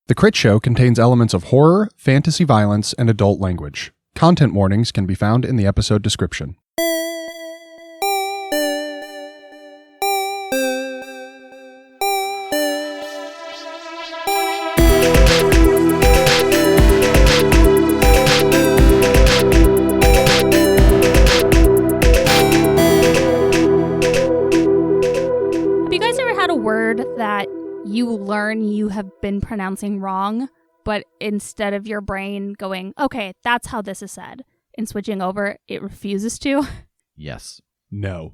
The Crit Show contains elements of horror, fantasy violence, and adult language. Content warnings can be found in the episode description. Have you guys ever had a word that you learn you have been pronouncing wrong, but instead of your brain going, okay, that's how this is said, and switching over, it refuses to? Yes. No.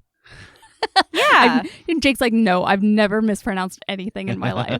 Yeah. And Jake's like, no, I've never mispronounced anything in my life.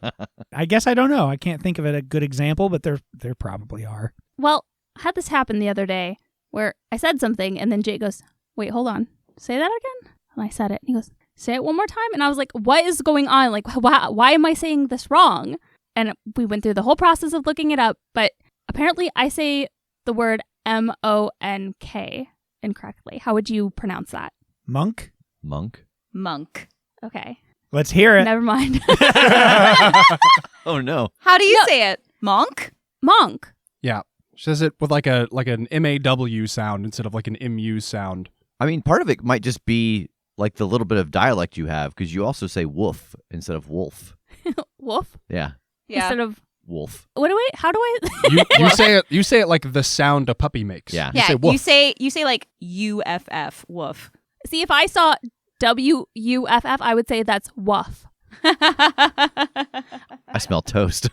I guess I don't know. I can't think of a good example, but there probably are. Well, I had this happen the other day where I said something and then Jake goes, wait, hold on. Say that again? And I said it. And he goes, say it one more time. And I was like, what is going on? Like, why am I saying this wrong? And we went through the whole process of looking it up. But apparently I say the word M-O-N-K incorrectly. How would you pronounce that? Monk? Monk? Monk. Okay. Let's hear it. Never mind. Oh, no. How do you say it? Monk? Monk. Yeah. She says it with like an M-A-W sound instead of like an M-U sound. I mean, part of it might just be like the little bit of dialect you have, because you also say woof instead of wolf. Wolf? Yeah. Yeah. Instead of, Wolf. how do I? You say it like the sound a puppy makes. Yeah. Yeah, say woof. you say like UFF, woof. See, if I saw W-U-F-F, I would say that's woof. I smell toast.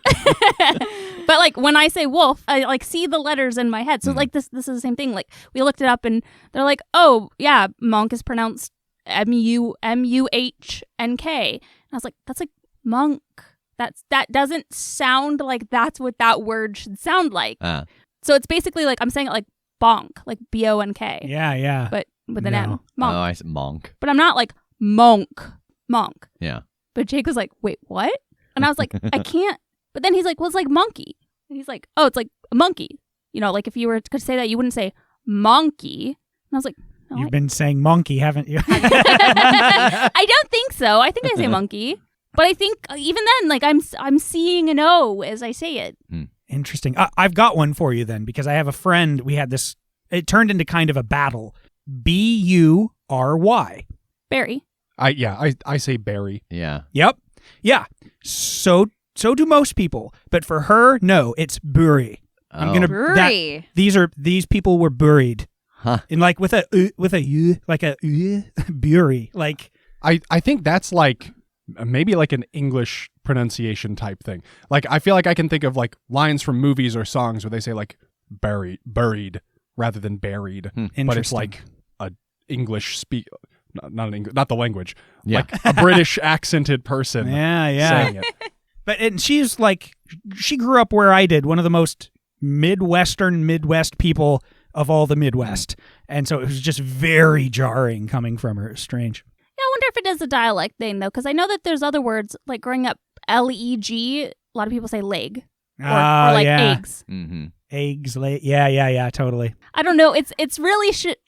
But like when I say wolf, I like see the letters in my head. So like this is the same thing. Like we looked it up and they're like, oh yeah, monk is pronounced M-U-H-N-K. And I was like, that's like monk. That doesn't sound like that's what that word should sound like. So it's basically like I'm saying it like bonk, like B-O-N-K. Yeah. But with an No. M. Monk. Oh, I said monk. But I'm not like monk. Yeah. But Jake was like, wait, what? And I was like, I can't. But then he's like, well, it's like monkey. And he's like, oh, it's like a monkey. You know, like if you were to say that, you wouldn't say monkey. And I was like, no. You've been saying monkey, haven't you? I don't think so. I think I say monkey. But I think even then, like I'm seeing an O as I say it. Interesting. I've got one for you then, because I have a friend. We had this. It turned into kind of a battle. B-U-R-Y. Barry. I say berry. Yeah. Yep. Yeah. So do most people, but for her, no, it's bury. I'm gonna Bury. These people were buried. Huh. And like with a like a bury. Like I think that's like maybe like an English pronunciation type thing. Like I feel like I can think of like lines from movies or songs where they say like buried rather than buried. But it's like a English not the language. Yeah. Like a British accented person saying it. And she's like, she grew up where I did, one of the most Midwest people of all the Midwest. And so it was just very jarring coming from her. It was strange. Yeah, I wonder if it is a dialect thing, though, because I know that there's other words, like growing up, L-E-G, a lot of people say leg. Or like eggs. Mm-hmm. Eggs, yeah, totally. I don't know. It's really shaked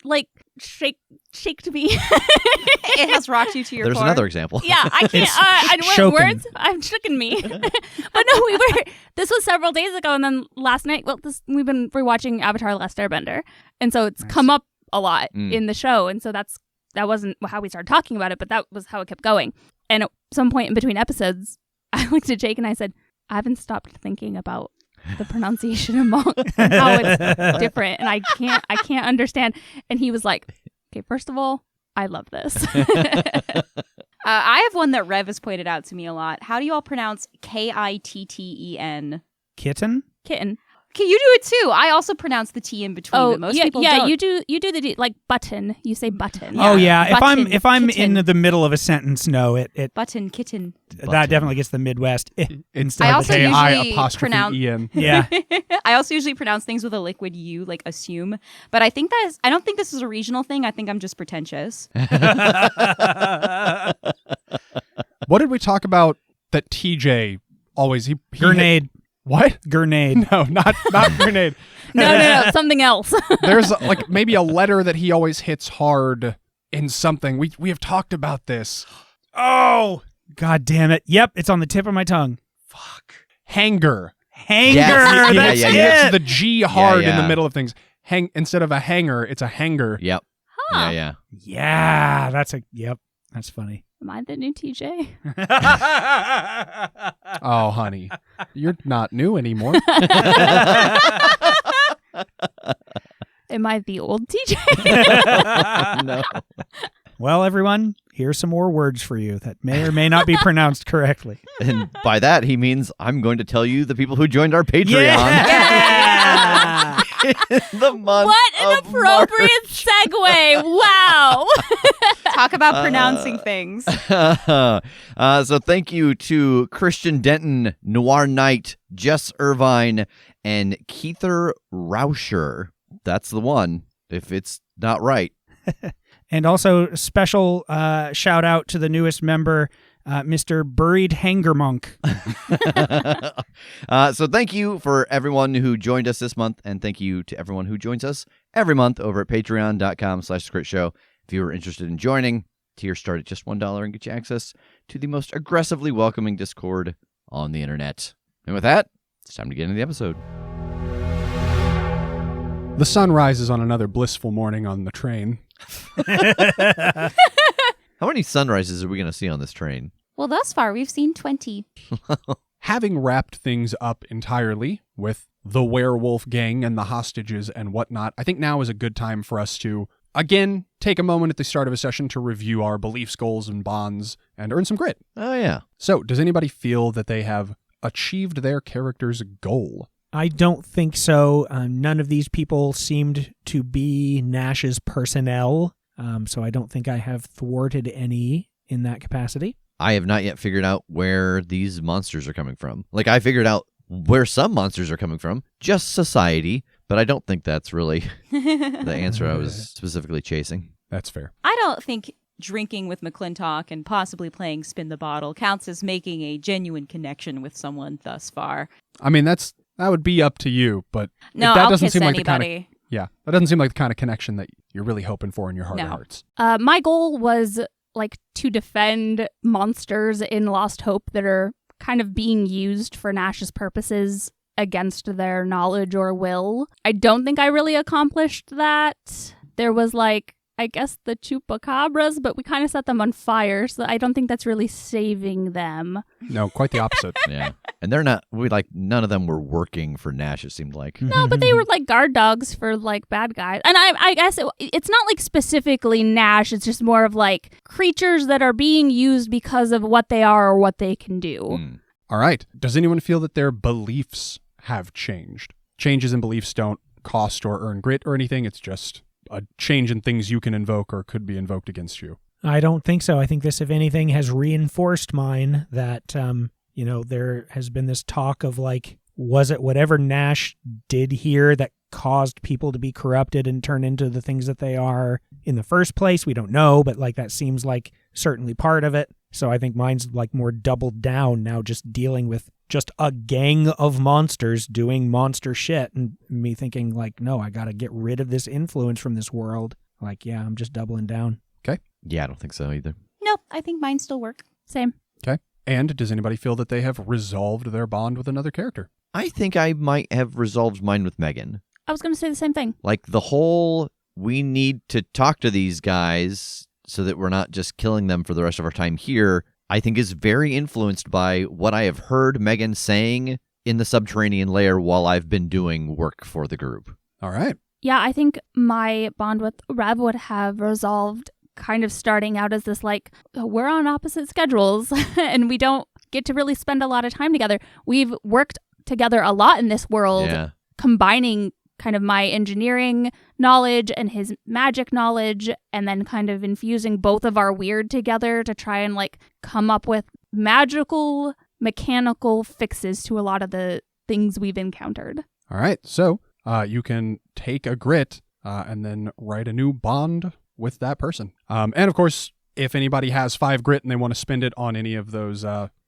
me. It has rocked you to your There's core. another example. Yeah, I can't. I don't shoken. want words. I'm shooken me. But no, this was several days ago, and then last night. Well, we've been rewatching Avatar: Last Airbender, and so it's come up a lot in the show, and so that wasn't how we started talking about it, but that was how it kept going. And at some point in between episodes, I looked at Jake and I said, I haven't stopped thinking about the pronunciation of monk and how it's different, and I can't understand. And he was like, okay, first of all, I love this. I have one that Rev has pointed out to me a lot. How do you all pronounce K-I-T-T-E-N? Kitten? Kitten. Okay, you do it too. I also pronounce the T in between, but most people don't. you do the D, like button. You say button. Oh yeah. Button, if I'm kitten. in the middle of a sentence, no, it Button, kitten. that definitely gets the Midwest. Instead I of also the usually K-I pronounce- E-N. Yeah. I also usually pronounce things with a liquid U, like assume. But I don't think this is a regional thing. I think I'm just pretentious. What did we talk about that TJ always he Grenade. What? Grenade. No, not grenade. No, something else. There's like maybe a letter that he always hits hard in something. We have talked about this. Oh, God damn it. Yep, it's on the tip of my tongue. Fuck. Hanger. Hanger. Yes. That's Yeah, it. yeah. It's the G hard in yeah. the middle of things. Instead of a hanger, it's a hanger. Yep. Huh. Yeah. Yeah, that's funny. Am I the new TJ? Oh, honey, you're not new anymore. Am I the old TJ? No. Well, everyone, here's some more words for you that may or may not be pronounced correctly. And by that, he means I'm going to tell you the people who joined our Patreon. Yeah! The month What an of appropriate segue. Wow. Talk about pronouncing things. So thank you to Christian Denton, Noir Knight, Jess Irvine, and Keither Rauscher. That's the one, if it's not right. And also special shout out to the newest member, Mr. Buried Hanger Monk. So thank you for everyone who joined us this month, and thank you to everyone who joins us every month over at patreon.com/Critshow. If you are interested in joining, tiers start at just $1 and get you access to the most aggressively welcoming Discord on the internet. And with that, it's time to get into the episode. The sun rises on another blissful morning on the train. How many sunrises are we going to see on this train? Well, thus far, we've seen 20. Having wrapped things up entirely with the werewolf gang and the hostages and whatnot, I think now is a good time for us to, again, take a moment at the start of a session to review our beliefs, goals, and bonds and earn some grit. Oh, yeah. So, does anybody feel that they have achieved their character's goal? I don't think so. None of these people seemed to be Nash's personnel, so I don't think I have thwarted any in that capacity. I have not yet figured out where these monsters are coming from. Like, I figured out where some monsters are coming from, just society, but I don't think that's really the answer I was specifically chasing. That's fair. I don't think drinking with McClintock and possibly playing Spin the Bottle counts as making a genuine connection with someone thus far. I mean, that would be up to you, but No, that I'll doesn't kiss seem like anybody. that doesn't seem like the kind of connection that you're really hoping for in your heart No. of hearts. My goal was to defend monsters in Lost Hope that are kind of being used for Nash's purposes against their knowledge or will. I don't think I really accomplished that. There was I guess the chupacabras, but we kind of set them on fire, so I don't think that's really saving them. No, quite the opposite. Yeah. And they're not, none of them were working for Nash, it seemed like. No, but they were guard dogs for bad guys. And I guess it's not specifically Nash, it's just more of creatures that are being used because of what they are or what they can do. Mm. All right. Does anyone feel that their beliefs have changed? Changes in beliefs don't cost or earn grit or anything. It's just a change in things you can invoke or could be invoked against you. I don't think so. I think this, if anything, has reinforced mine that, there has been this talk of was it whatever Nash did here that caused people to be corrupted and turn into the things that they are in the first place? We don't know, but that seems like certainly part of it. So I think mine's more doubled down now, just dealing with just a gang of monsters doing monster shit, and me thinking no, I got to get rid of this influence from this world. I'm just doubling down. Okay. Yeah, I don't think so either. Nope, I think mine still work. Same. Okay. And does anybody feel that they have resolved their bond with another character? I think I might have resolved mine with Megan. I was going to say the same thing. The whole, we need to talk to these guys so that we're not just killing them for the rest of our time here, I think is very influenced by what I have heard Megan saying in the subterranean layer while I've been doing work for the group. All right. Yeah, I think my bond with Rev would have resolved kind of starting out as this we're on opposite schedules and we don't get to really spend a lot of time together. We've worked together a lot in this world, combining kind of my engineering knowledge and his magic knowledge, and then kind of infusing both of our weird together to try and come up with magical, mechanical fixes to a lot of the things we've encountered. All right. So you can take a grit and then write a new bond with that person. And of course, if anybody has 5 grit and they want to spend it on any of those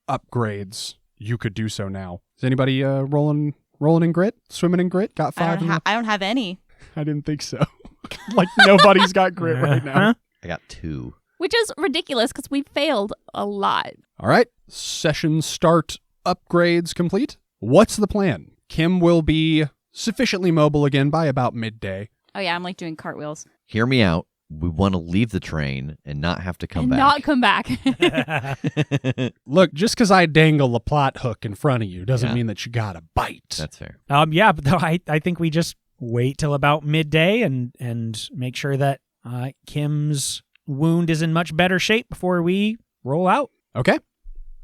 upgrades, you could do so now. Is anybody rolling in grit? Swimming in grit? Got 5? I don't have any. I didn't think so. Nobody's got grit right now. I got 2. Which is ridiculous because we failed a lot. All right. Session start. Upgrades complete. what's the plan? Kim will be sufficiently mobile again by about midday. Oh yeah, I'm like doing cartwheels. Hear me out. We want to leave the train and not have to come back. Not come back. Look, just because I dangle a plot hook in front of you doesn't Yeah. mean that you got to bite. That's fair. Yeah, but I think we just wait till about midday and make sure that Kim's wound is in much better shape before we roll out. Okay.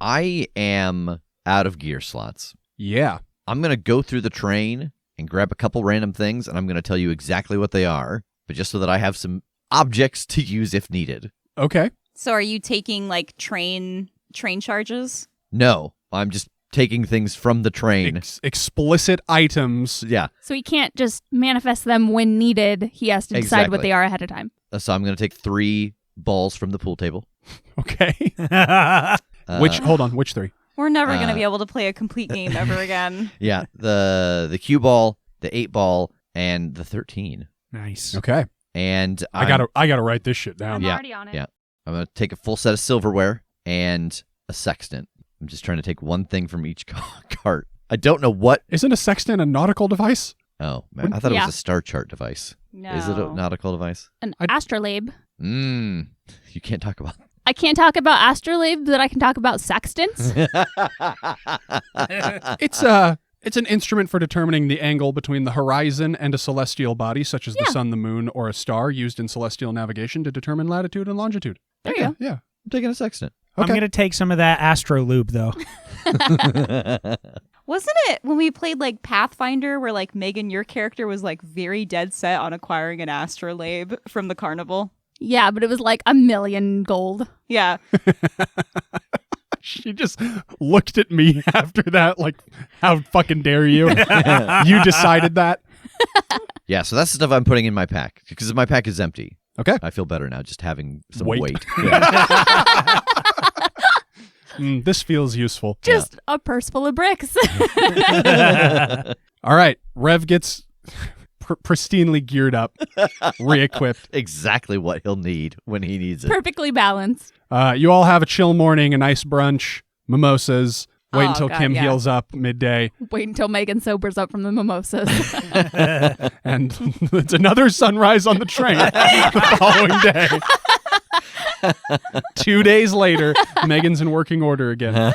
I am out of gear slots. Yeah. I'm going to go through the train and grab a couple random things, and I'm going to tell you exactly what they are, but just so that I have some objects to use if needed. Okay. So are you taking like train charges? No, I'm just taking things from the train. Explicit items. Yeah. So he can't just manifest them when needed. He has to decide what Exactly. they are ahead of time. So I'm going to take 3 balls from the pool table. Okay. Uh, Hold on, which 3? We're never going to be able to play a complete game ever again. Yeah, the cue ball, the 8 ball, and the 13. Nice. Okay. And I gotta write this shit down. I'm yeah, already on it. yeah. I'm going to take a full set of silverware and a sextant. I'm just trying to take one thing from each cart. I don't know what. Isn't a sextant a nautical device? Oh, man. I thought it Yeah. was a star chart device. No. Is it a nautical device? An astrolabe. You can't talk about I can't talk about astrolabe, but I can talk about sextants. It's an instrument for determining the angle between the horizon and a celestial body, such as the Yeah. sun, the moon, or a star, used in celestial navigation to determine latitude and longitude. There you go. Yeah. I'm taking a sextant. I'm Okay. going to take some of that Astro Loop, though. Wasn't it when we played like Pathfinder where like Megan, your character was like very dead set on acquiring an astrolabe from the carnival? Yeah, but it was like 1,000,000 gold. Yeah. She just looked at me after that like, how fucking dare you? You decided that? Yeah, so that's the stuff I'm putting in my pack because my pack is empty. Okay. I feel better now just having some Weight. weight. Yeah. This feels useful. Just a purse full of bricks. All right. Rev gets pristinely geared up, re-equipped. Exactly what he'll need when he needs it. Perfectly balanced. You all have a chill morning, a nice brunch, mimosas. Wait Oh, until God, Kim yeah. heals up midday. Wait until Megan sobers up from the mimosas. And it's another sunrise on the train the following day. 2 days later, Megan's in working order again.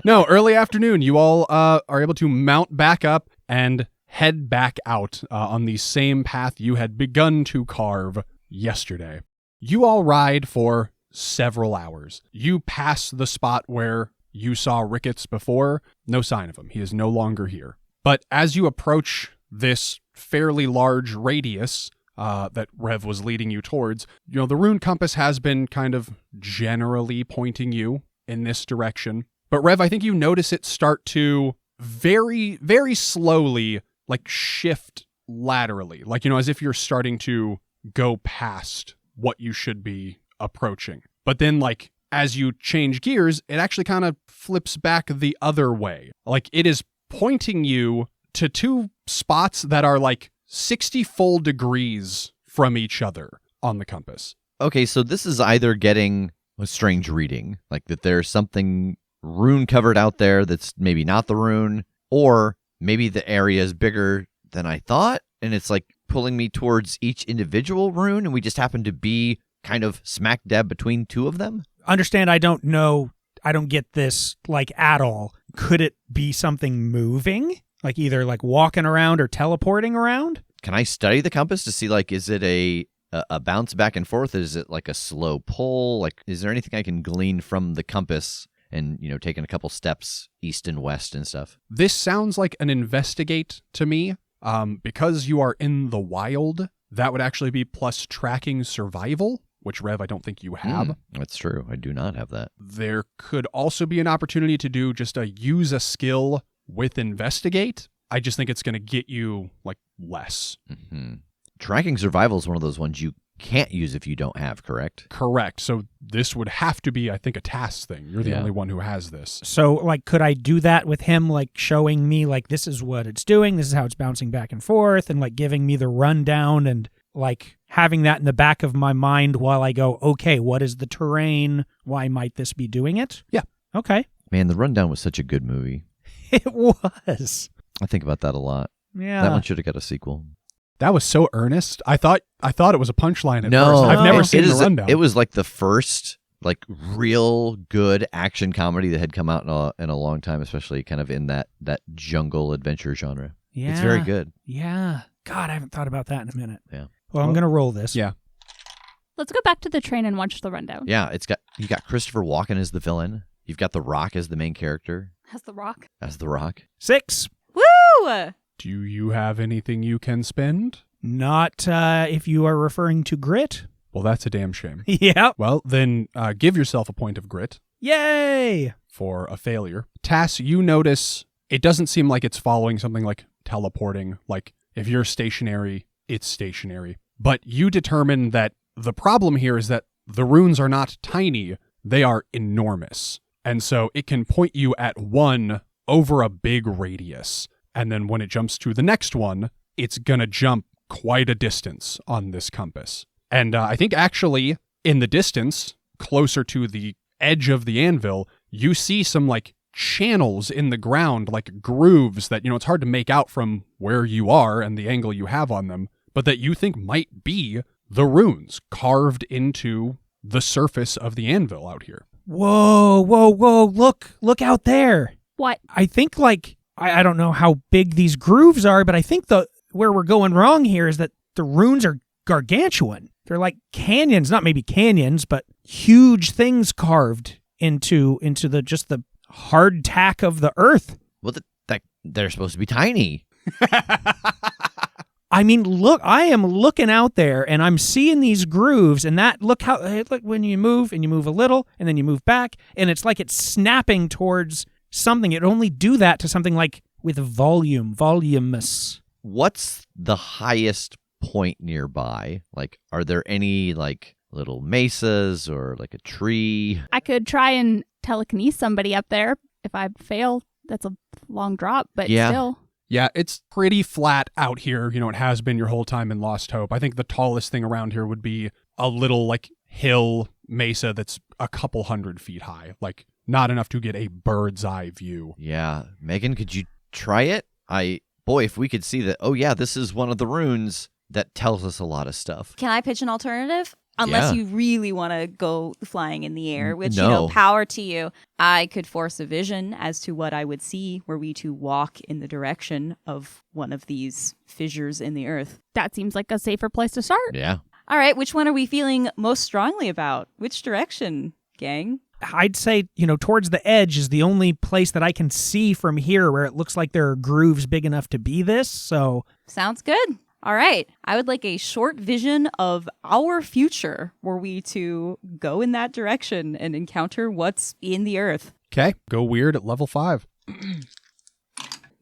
No, early afternoon, you all are able to mount back up and head back out on the same path you had begun to carve yesterday. You all ride for several hours. You pass the spot where you saw Ricketts before. No sign of him. He is no longer here. But as you approach this fairly large radius that Rev was leading you towards, you know, the rune compass has been kind of generally pointing you in this direction. But Rev, I think you notice it start to very, very slowly, like, shift laterally. Like, you know, as if you're starting to go past what you should be approaching. But then, like, as you change gears, it actually kind of flips back the other way. Like, it is pointing you to 2 spots that are like 60 full degrees from each other on the compass. Okay, so this is either getting a strange reading, like that there's something rune covered out there that's maybe not the rune, or maybe the area is bigger than I thought, and it's like pulling me towards each individual rune, and we just happen to be kind of smack dab between 2 of them? Understand, I don't know. I don't get this, like, at all. Could it be something moving? Like, either, like, walking around or teleporting around? Can I study the compass to see, like, is it a bounce back and forth? Is it like a slow pull? Like, is there anything I can glean from the compass and, you know, taking a couple steps east and west and stuff? This sounds like an investigate to me. Because you are in the wild, that would actually be plus tracking survival, which, Rev, I don't think you have. That's true. I do not have that. There could also be an opportunity to do just a use a skill with investigate. I just think it's going to get you, like, less. Mm-hmm. Tracking survival is one of those ones you can't use if you don't have, correct? Correct. So this would have to be, I think, a Tass thing. You're the Yeah. only one who has this. So, like, could I do that with him, like, showing me, like, this is what it's doing, this is how it's bouncing back and forth, and, like, giving me the rundown and, like, having that in the back of my mind while I go, okay, what is the terrain? Why might this be doing it? Yeah. Okay. Man, The Rundown was such a good movie. It was. I think about that a lot. Yeah. That one should have got a sequel. That was so earnest. I thought it was a punchline at No, first. I've never it seen The Rundown. It was like the first like real good action comedy that had come out in a long time, especially kind of in that jungle adventure genre. Yeah. It's very good. Yeah. God, I haven't thought about that in a minute. Yeah. Well, I'm going to roll this. Yeah. Let's go back to the train and watch The Rundown. Yeah, you got Christopher Walken as the villain. You've got The Rock as the main character. Has The Rock. As The Rock. 6. Woo! Do you have anything you can spend? Not if you are referring to grit. Well, that's a damn shame. Yeah. Well, then give yourself a point of grit Yay! for a failure. Tass, you notice it doesn't seem like it's following something like teleporting. Like if you're stationary, it's stationary. But you determine that the problem here is that the runes are not tiny, they are enormous. And so it can point you at one over a big radius. And then when it jumps to the next one, it's going to jump quite a distance on this compass. And I think actually in the distance, closer to the edge of the anvil, you see some like channels in the ground, like grooves that, it's hard to make out from where you are and the angle you have on them, but that you think might be the runes carved into the surface of the anvil out here. Whoa, whoa, whoa. Look out there. What? I think I don't know how big these grooves are, but I think where we're going wrong here is that the runes are gargantuan. They're like canyons, not maybe canyons, but huge things carved into the hardtack of the earth. Well, they're supposed to be tiny. I mean, look, I am looking out there and I'm seeing these grooves, and look when you move and you move a little and then you move back, and it's like it's snapping towards something. It'd only do that to something like with voluminous. What's the highest point nearby? Like, are there any like little mesas or like a tree? I could try and telekinesis somebody up there. If I fail, that's a long drop, but Yeah. still. Yeah, it's pretty flat out here. It has been your whole time in Lost Hope. I think the tallest thing around here would be a little like hill mesa that's a couple 100 feet high. Like not enough to get a bird's eye view. Yeah. Megan, could you try it? If we could see that, oh yeah, this is one of the runes, that tells us a lot of stuff. Can I pitch an alternative? Unless Yeah. you really want to go flying in the air, which, No. power to you. I could force a vision as to what I would see were we to walk in the direction of one of these fissures in the earth. That seems like a safer place to start. Yeah. All right, which one are we feeling most strongly about? Which direction, gang? I'd say, towards the edge is the only place that I can see from here where it looks like there are grooves big enough to be this. So Sounds good. All right. I would like a short vision of our future were we to go in that direction and encounter what's in the earth. Okay, go weird at level 5.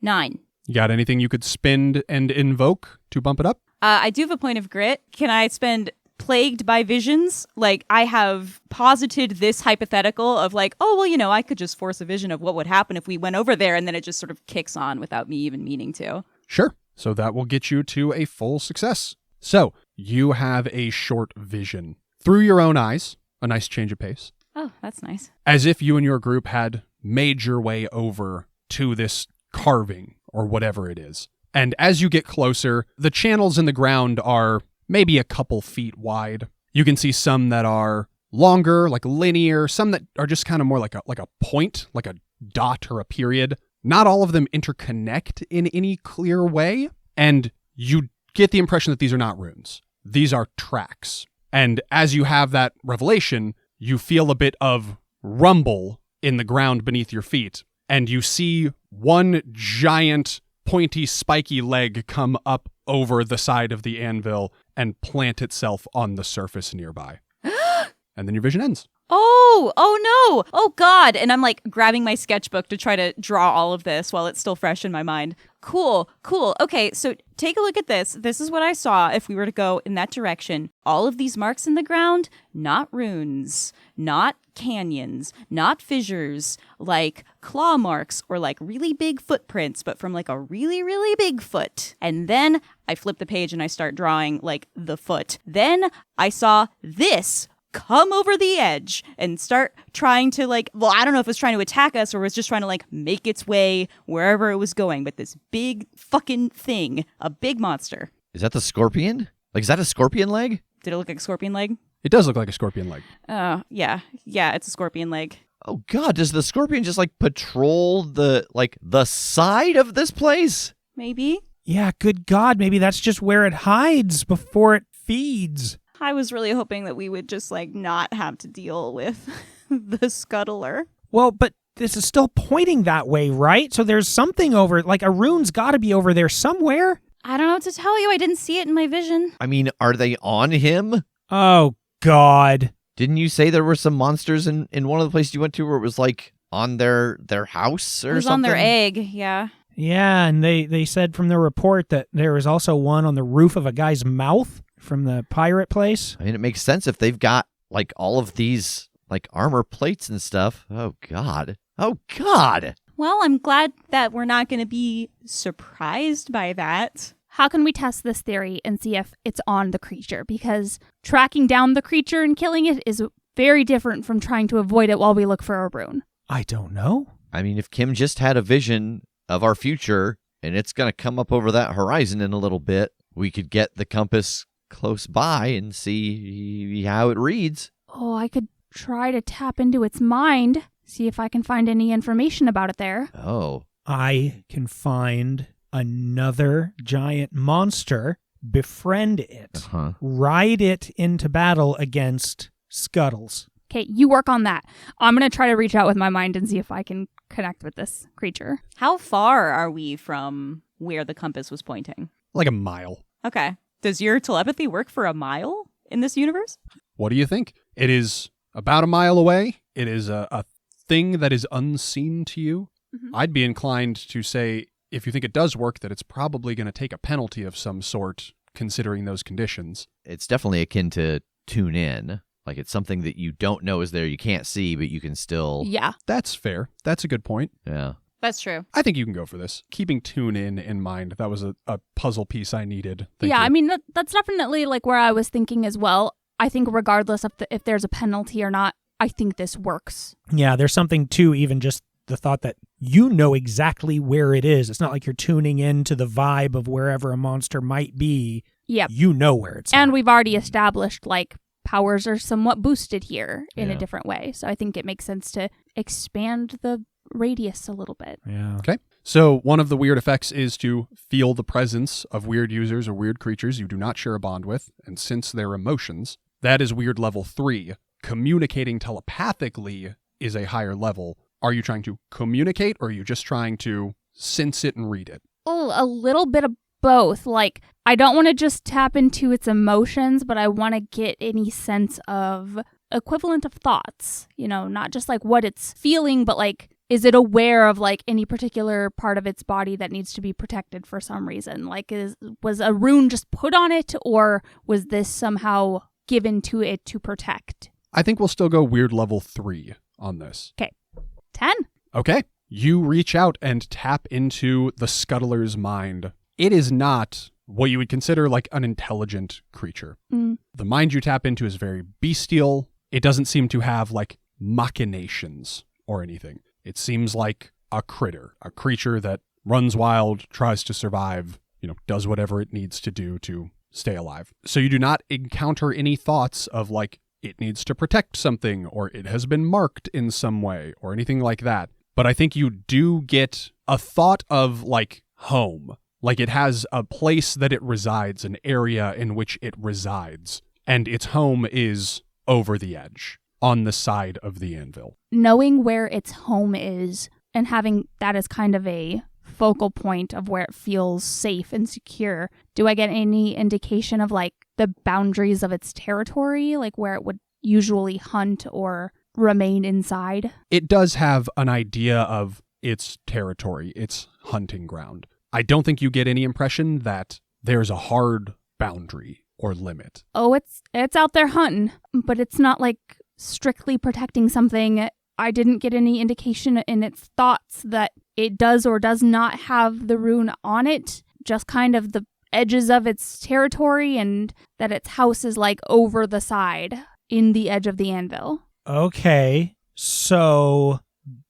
9. You got anything you could spend and invoke to bump it up? I do have a point of grit. Can I spend plagued by visions? Like, I have posited this hypothetical of like, I could just force a vision of what would happen if we went over there, and then it just sort of kicks on without me even meaning to. Sure. So that will get you to a full success. So you have a short vision through your own eyes, a nice change of pace, Oh, that's nice. as if you and your group had made your way over to this carving or whatever it is. And as you get closer, the channels in the ground are maybe a couple feet wide. You can see some that are longer, like linear, some that are just kind of more like a point, like a dot or a period. Not all of them interconnect in any clear way, and you get the impression that these are not runes. These are tracks. And as you have that revelation, you feel a bit of rumble in the ground beneath your feet, and you see one giant, pointy, spiky leg come up over the side of the anvil and plant itself on the surface nearby. And then your vision ends. Oh no. Oh God. And I'm like grabbing my sketchbook to try to draw all of this while it's still fresh in my mind. Cool. Okay, so take a look at this. This is what I saw if we were to go in that direction. All of these marks in the ground, not runes, not canyons, not fissures, like claw marks or like really big footprints, but from like a really, really big foot. And then I flip the page and I start drawing like the foot. Then I saw this come over the edge and start trying to I don't know if it was trying to attack us or was just trying to make its way wherever it was going. But this big fucking thing, a big monster. Is that the scorpion? Is that a scorpion leg? Did it look like a scorpion leg? It does look like a scorpion leg. Oh, yeah. Yeah, it's a scorpion leg. Oh God, does the scorpion just patrol the side of this place? Maybe. Yeah, good God, maybe that's just where it hides before it feeds. I was really hoping that we would just not have to deal with the Scuttler. Well, but this is still pointing that way, right? So there's something over, a rune's got to be over there somewhere. I don't know what to tell you. I didn't see it in my vision. I mean, are they on him? Oh, God. Didn't you say there were some monsters in one of the places you went to where it was on their house or something? It was on their egg, yeah. Yeah, and they said from the report that there was also one on the roof of a guy's mouth from the pirate place. I mean, it makes sense if they've got all of these armor plates and stuff. Oh God. Oh God. Well, I'm glad that we're not going to be surprised by that. How can we test this theory and see if it's on the creature? Because tracking down the creature and killing it is very different from trying to avoid it while we look for a rune. I don't know. I mean, if Kim just had a vision of our future and it's going to come up over that horizon in a little bit, we could get the compass close by and see how it reads. Oh, I could try to tap into its mind, see if I can find any information about it there. Oh. I can find another giant monster, befriend it, ride it into battle against Scuttles. Okay, you work on that. I'm going to try to reach out with my mind and see if I can connect with this creature. How far are we from where the compass was pointing? Like a mile. Okay. Does your telepathy work for a mile in this universe? What do you think? It is about a mile away. It is a thing that is unseen to you. Mm-hmm. I'd be inclined to say, if you think it does work, that it's probably going to take a penalty of some sort, considering those conditions. It's definitely akin to tune in. It's something that you don't know is there, you can't see, but you can still... Yeah. That's fair. That's a good point. Yeah. That's true. I think you can go for this. Keeping tune in mind. That was a puzzle piece I needed. Thank you. I mean, that's definitely where I was thinking as well. I think regardless of if there's a penalty or not, I think this works. Yeah, there's something to even just the thought that you know exactly where it is. It's not like you're tuning into the vibe of wherever a monster might be. Yep. You know where it's And at. we've already established, powers are somewhat boosted here in a different way. So I think it makes sense to expand the radius a little bit. Yeah. Okay. So one of the weird effects is to feel the presence of weird users or weird creatures you do not share a bond with and sense their emotions. That is weird level 3. Communicating telepathically is a higher level. Are you trying to communicate or are you just trying to sense it and read it? Oh, a little bit of both. I don't want to just tap into its emotions, but I want to get any sense of equivalent of thoughts, not just what it's feeling, but is it aware of any particular part of its body that needs to be protected for some reason? Was a rune just put on it, or was this somehow given to it to protect? I think we'll still go weird level 3 on this. Okay. 10. Okay. You reach out and tap into the Scuttler's mind. It is not what you would consider an intelligent creature. Mm. The mind you tap into is very bestial. It doesn't seem to have machinations or anything. It seems like a critter, a creature that runs wild, tries to survive, does whatever it needs to do to stay alive. So you do not encounter any thoughts of it needs to protect something or it has been marked in some way or anything like that. But I think you do get a thought of home. It has a place that it resides, an area in which it resides. And its home is over the edge, on the side of the anvil. Knowing where its home is and having that as kind of a focal point of where it feels safe and secure, do I get any indication of the boundaries of its territory, where it would usually hunt or remain inside? It does have an idea of its territory, its hunting ground. I don't think you get any impression that there's a hard boundary or limit. Oh, it's out there hunting, but it's not strictly protecting something. I didn't get any indication in its thoughts that it does or does not have the rune on it, just kind of the edges of its territory and that its house is over the side. in the edge of the anvil. Okay, so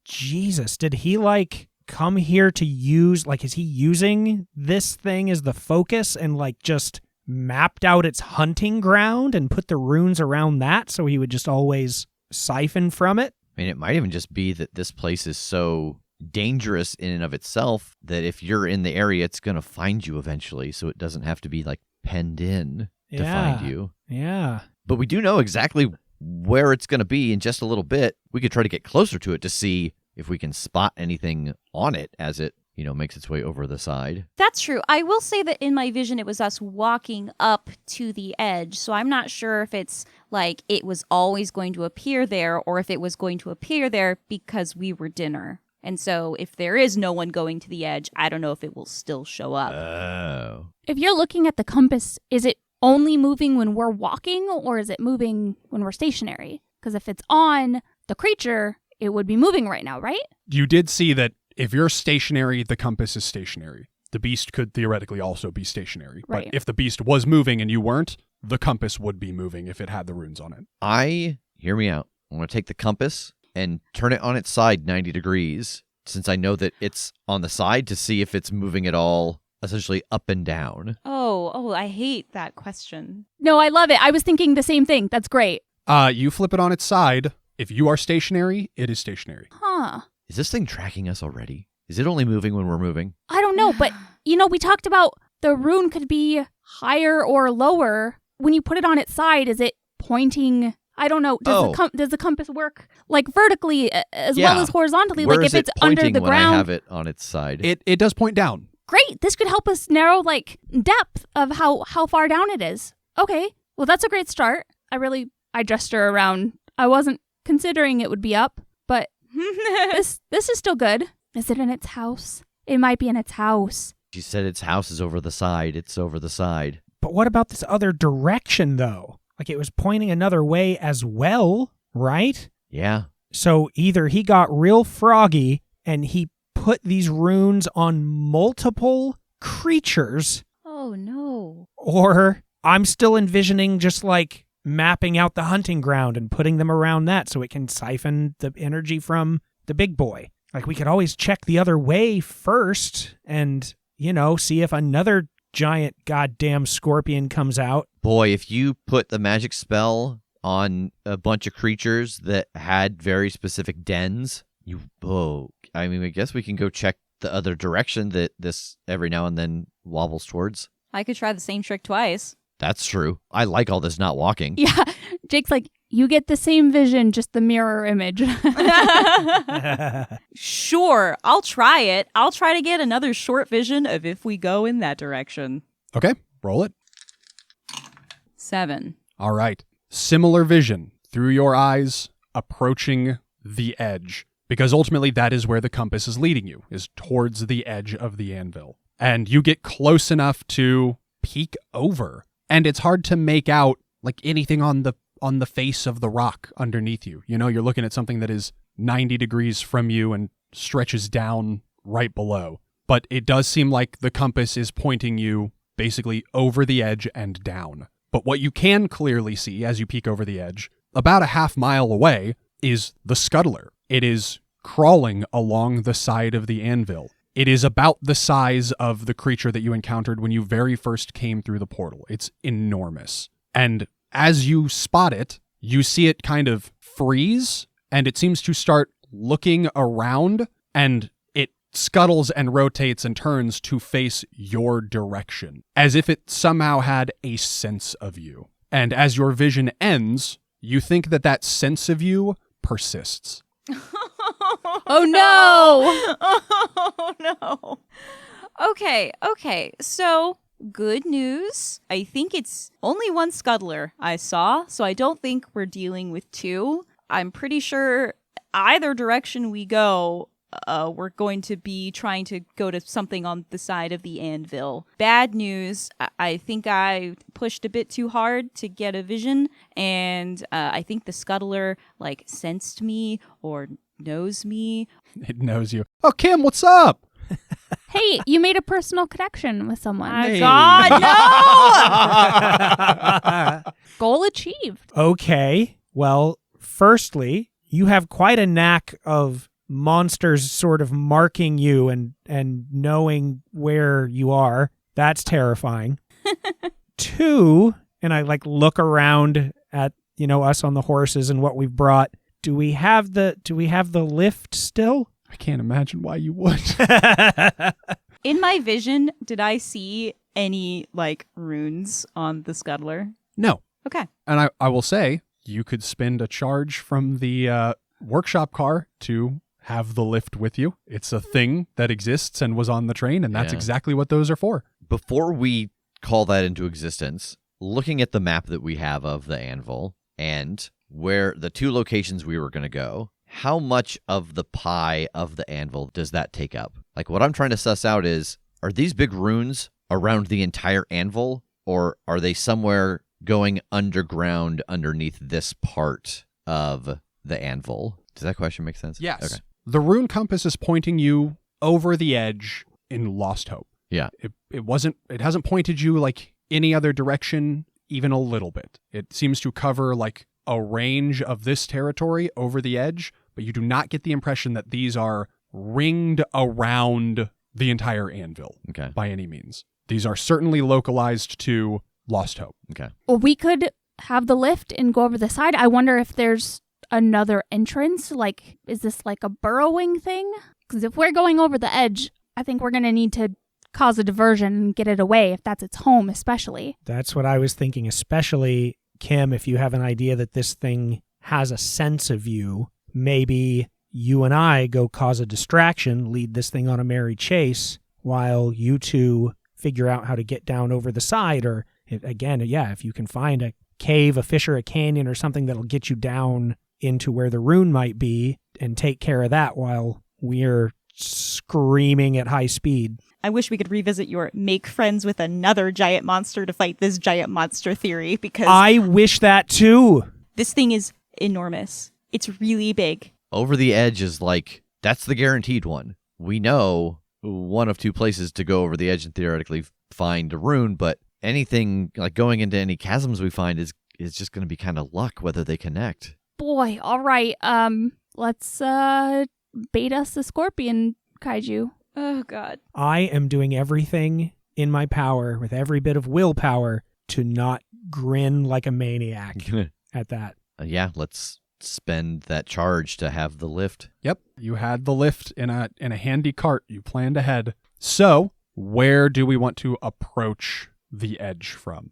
Jesus, did he like come here to use, like, is he using this thing as the focus and like just mapped out its hunting ground and put the runes around that so he would just always siphon from it? I mean, it might even just be that this place is so dangerous in and of itself that if you're in the area, it's going to find you eventually, so it doesn't have to be like penned in to find you. Yeah. But we do know exactly where it's going to be in just a little bit. We could try to get closer to it to see if we can spot anything on it as it, makes its way over the side. That's true. I will say that in my vision, it was us walking up to the edge. So I'm not sure if it's like it was always going to appear there or if it was going to appear there because we were dinner. And so if there is no one going to the edge, I don't know if it will still show up. Oh. If you're looking at the compass, is it only moving when we're walking or is it moving when we're stationary? Because if it's on the creature, it would be moving right now, right? You did see that if you're stationary, the compass is stationary. The beast could theoretically also be stationary. Right. But if the beast was moving and you weren't, the compass would be moving if it had the runes on it. Hear me out. I'm going to take the compass and turn it on its side 90 degrees, since I know that it's on the side, to see if it's moving at all, essentially up and down. Oh, I hate that question. No, I love it. I was thinking the same thing. That's great. You flip it on its side. If you are stationary, it is stationary. Huh. Is this thing tracking us already? Is it only moving when we're moving? I don't know, but, we talked about the rune could be higher or lower. When you put it on its side, is it pointing... I don't know. Does the compass work like vertically as well as horizontally? Where like is if it's it under pointing the when ground. I have it on its side? It does point down. Great. This could help us narrow like depth of how far down it is. Okay. Well, that's a great start. I gesture around. I wasn't considering it would be up, but this is still good. Is it in its house? It might be in its house. She said its house is over the side. It's over the side. But what about this other direction, though? Like, it was pointing another way as well, right? Yeah. So either he got real froggy and he put these runes on multiple creatures. Oh, no. Or I'm still envisioning just like mapping out the hunting ground and putting them around that so it can siphon the energy from the big boy. Like, we could always check the other way first and, see if another giant goddamn scorpion comes out. Boy, if you put the magic spell on a bunch of creatures that had very specific dens, I guess we can go check the other direction that this every now and then wobbles towards. I could try the same trick twice. That's true. I like all this not walking. Yeah. Jake's like, you get the same vision, just the mirror image. Sure, I'll try it. I'll try to get another short vision of if we go in that direction. Okay, roll it. 7. All right. Similar vision through your eyes, approaching the edge. Because ultimately that is where the compass is leading you, is towards the edge of the anvil. And you get close enough to peek over. And it's hard to make out like anything on the face of the rock underneath you. You're looking at something that is 90 degrees from you and stretches down right below. But it does seem like the compass is pointing you basically over the edge and down. But what you can clearly see as you peek over the edge, about a half mile away, is the Scuttler. It is crawling along the side of the anvil. It is about the size of the creature that you encountered when you very first came through the portal. It's enormous. And as you spot it, you see it kind of freeze, and it seems to start looking around, and it scuttles and rotates and turns to face your direction, as if it somehow had a sense of you. And as your vision ends, you think that sense of you persists. Oh, no! Oh, no. Okay. So, good news. I think it's only one Scuttler I saw, so I don't think we're dealing with two. I'm pretty sure either direction we go, we're going to be trying to go to something on the side of the anvil. Bad news, I think I pushed a bit too hard to get a vision, and I think the Scuttler, sensed me or knows me. It knows you. Oh, Kim, what's up? Hey, you made a personal connection with someone. My God, no! Goal achieved. Okay. Well, firstly, you have quite a knack of monsters sort of marking you and knowing where you are. That's terrifying. 2, and I like look around at, us on the horses and what we've brought. Do we have the lift still? I can't imagine why you would. In my vision, did I see any like runes on the Scuttler? No. Okay. And I will say, you could spend a charge from the workshop car to have the lift with you. It's a thing that exists and was on the train, and that's exactly what those are for. Before we call that into existence, looking at the map that we have of the anvil and where the 2 locations we were going to go, how much of the pie of the anvil does that take up? Like, what I'm trying to suss out is, are these big runes around the entire anvil, or are they somewhere going underground underneath this part of the anvil? Does that question make sense? Yes. Okay. The rune compass is pointing you over the edge in Lost Hope. Yeah. It hasn't pointed you like any other direction even a little bit. It seems to cover like a range of this territory over the edge, but you do not get the impression that these are ringed around the entire anvil by any means. These are certainly localized to Lost Hope. Okay. Well, we could have the lift and go over the side. I wonder if there's another entrance. Like, is this like a burrowing thing? Because if we're going over the edge, I think we're going to need to cause a diversion and get it away, if that's its home especially. That's what I was thinking, especially, Kim, if you have an idea that this thing has a sense of you, maybe you and I go cause a distraction, lead this thing on a merry chase, while you 2 figure out how to get down over the side, or, if you can find a cave, a fissure, a canyon, or something that'll get you down into where the rune might be, and take care of that while we're screaming at high speed. I wish we could revisit your make friends with another giant monster to fight this giant monster theory, because I wish that too. This thing is enormous. It's really big. Over the edge is like, that's the guaranteed one. We know one of 2 places to go over the edge and theoretically find a rune, but anything like going into any chasms we find is just going to be kind of luck whether they connect. Boy, all right. Let's bait us the scorpion kaiju. Oh, God. I am doing everything in my power, with every bit of willpower, to not grin like a maniac at that. Let's spend that charge to have the lift. Yep, you had the lift in a handy cart. You planned ahead. So, where do we want to approach the edge from?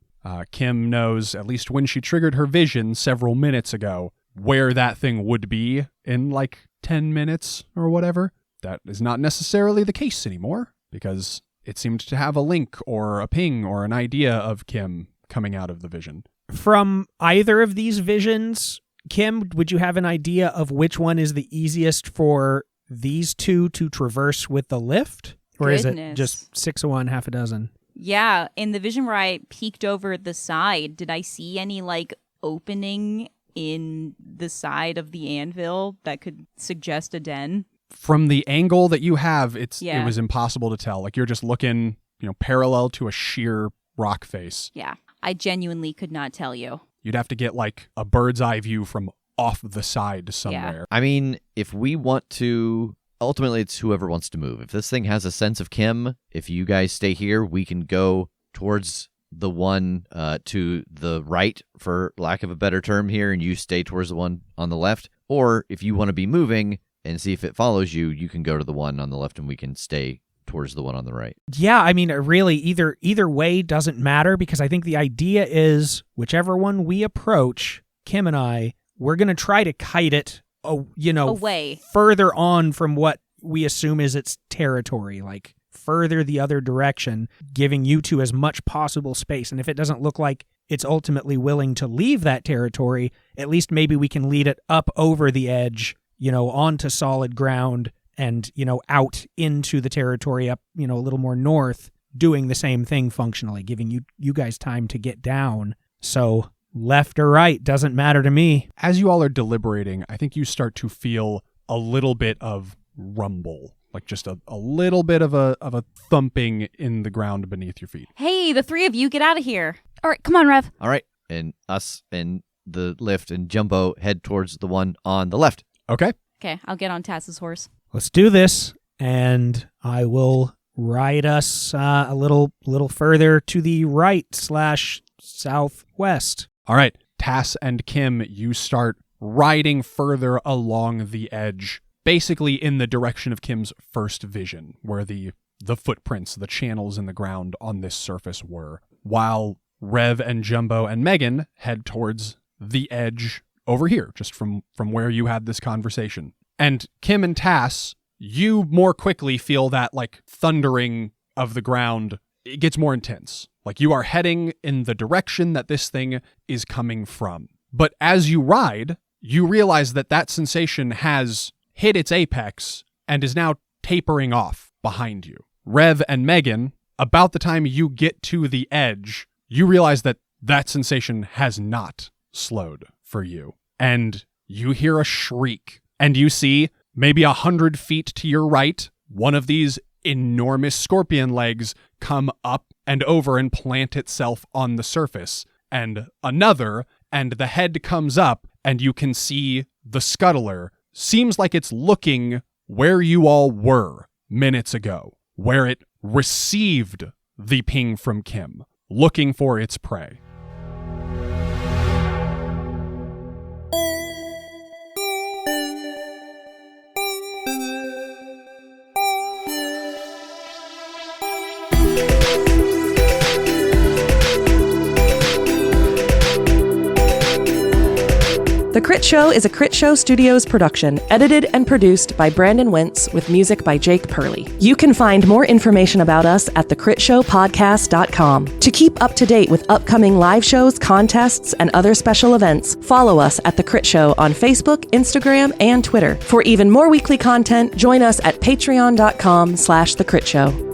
Kim knows, at least when she triggered her vision several minutes ago, where that thing would be in like 10 minutes or whatever. That is not necessarily the case anymore, because it seemed to have a link or a ping or an idea of Kim coming out of the vision. From either of these visions, Kim, would you have an idea of which one is the easiest for these 2 to traverse with the lift? Or is it just 6 of one, half a dozen? Yeah, in the vision where I peeked over the side, did I see any like opening in the side of the anvil that could suggest a den? From the angle that you have, it was impossible to tell. Like, you're just looking, parallel to a sheer rock face. Yeah, I genuinely could not tell you. You'd have to get like a bird's eye view from off the side somewhere. Yeah. I mean, if we want to, ultimately it's whoever wants to move. If this thing has a sense of Kim, if you guys stay here, we can go towards the one to the right, for lack of a better term here, and you stay towards the one on the left. Or if you want to be moving and see if it follows you, you can go to the one on the left and we can stay towards the one on the right. Yeah, I mean, really, either way doesn't matter, because I think the idea is whichever one we approach, Kim and I, we're going to try to kite it, away, further on from what we assume is its territory, like further the other direction, giving you 2 as much possible space. And if it doesn't look like it's ultimately willing to leave that territory, at least maybe we can lead it up over the edge, onto solid ground and, out into the territory up, a little more north, doing the same thing functionally, giving you guys time to get down. So left or right doesn't matter to me. As you all are deliberating, I think you start to feel a little bit of rumble, like just a little bit of a thumping in the ground beneath your feet. Hey, the 3 of you, get out of here. All right, come on, Rev. All right. and us and the lift and Jumbo head towards the one on the left. Okay. Okay, I'll get on Tass's horse. Let's do this, and I will ride us a little further to the right/southwest. All right. Tass and Kim, you start riding further along the edge, basically in the direction of Kim's first vision, where the footprints, the channels in the ground on this surface were, while Rev and Jumbo and Megan head towards the edge over here, just from where you had this conversation. And Kim and Tass, you more quickly feel that like thundering of the ground. It gets more intense. Like you are heading in the direction that this thing is coming from. But as you ride, you realize that sensation has hit its apex and is now tapering off behind you. Rev and Megan, about the time you get to the edge, you realize that sensation has not slowed for you. And you hear a shriek, and you see maybe 100 feet to your right, one of these enormous scorpion legs come up and over and plant itself on the surface, and another, and the head comes up, and you can see the Scuttler. Seems like it's looking where you all were minutes ago, where it received the ping from Kim, looking for its prey. The Crit Show is a Critshow Studios production, edited and produced by Brandon Wentz with music by Jake Purley. You can find more information about us at thecritshowpodcast.com. To keep up to date with upcoming live shows, contests, and other special events, follow us at The Crit Show on Facebook, Instagram, and Twitter. For even more weekly content, join us at patreon.com/thecritShow.